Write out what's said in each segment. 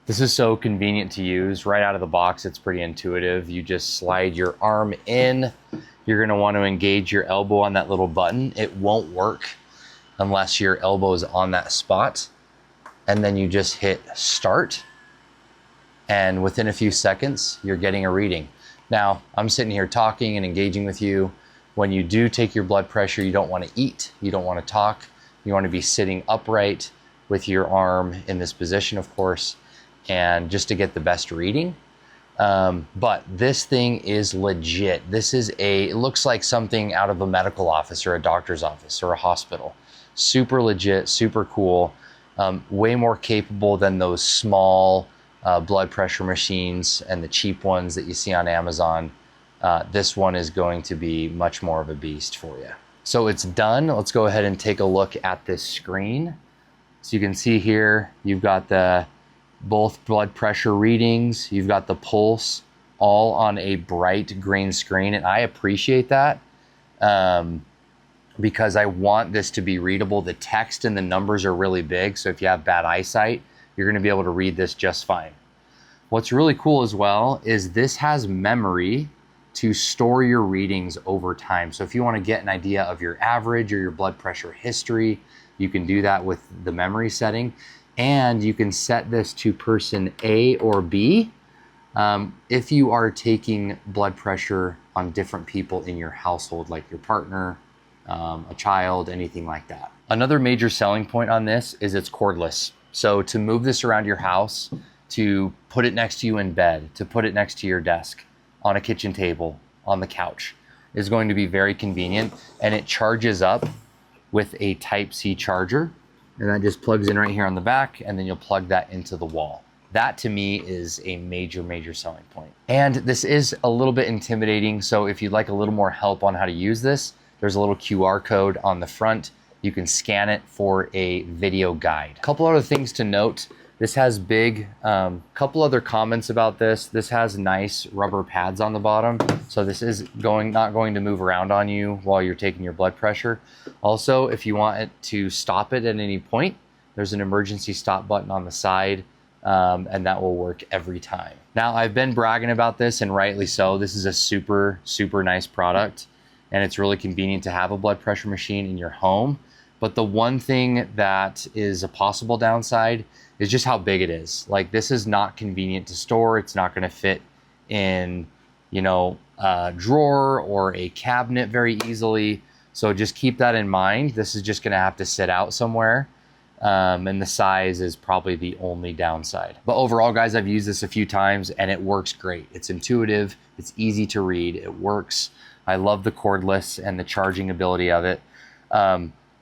This is so convenient to use. Right out of the box, it's pretty intuitive. You just slide your arm in. You're gonna want to engage your elbow on that little button. It won't work unless your elbow is on that spot. And then you just hit start. And within a few seconds, you're getting a reading. Now, I'm sitting here talking and engaging with you. When you do take your blood pressure, you don't want to eat, you don't want to talk. You want to be sitting upright with your arm in this position, of course, and just to get the best reading. But this thing is legit. It looks like something out of a medical office or a doctor's office or a hospital. Super legit, super cool. Way more capable than those small blood pressure machines and the cheap ones that you see on Amazon. This one is going to be much more of a beast for you. So it's done. Let's go ahead and take a look at this screen. So you can see here, you've got both blood pressure readings, you've got the pulse, all on a bright green screen. And I appreciate that because I want this to be readable. The text and the numbers are really big. So if you have bad eyesight, you're gonna be able to read this just fine. What's really cool as well is this has memory to store your readings over time. So if you want to get an idea of your average or your blood pressure history, you can do that with the memory setting. And you can set this to person A or B if you are taking blood pressure on different people in your household, like your partner, a child, anything like that. Another major selling point on this is it's cordless. So to move this around your house, to put it next to you in bed, to put it next to your desk, on a kitchen table, on the couch, is going to be very convenient. And it charges up with a Type-C charger. And that just plugs in right here on the back, and then you'll plug that into the wall. That to me is a major, major selling point. And this is a little bit intimidating. So if you'd like a little more help on how to use this, there's a little QR code on the front. You can scan it for a video guide. A couple other things to note. This has couple other comments about this. This has nice rubber pads on the bottom. So this is not going to move around on you while you're taking your blood pressure. Also, if you want it to stop it at any point, there's an emergency stop button on the side, and that will work every time. Now, I've been bragging about this, and rightly so. This is a super, super nice product, and it's really convenient to have a blood pressure machine in your home. But the one thing that is a possible downside is just how big it is. Like, this is not convenient to store. It's not gonna fit in, a drawer or a cabinet very easily. So just keep that in mind. This is just gonna have to sit out somewhere. And the size is probably the only downside. But overall, guys, I've used this a few times and it works great. It's intuitive, it's easy to read, it works. I love the cordless and the charging ability of it.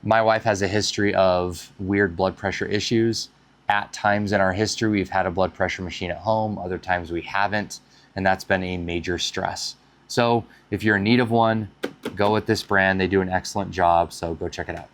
My wife has a history of weird blood pressure issues. At times in our history, we've had a blood pressure machine at home. Other times we haven't, and that's been a major stress. So if you're in need of one, go with this brand. They do an excellent job, so go check it out.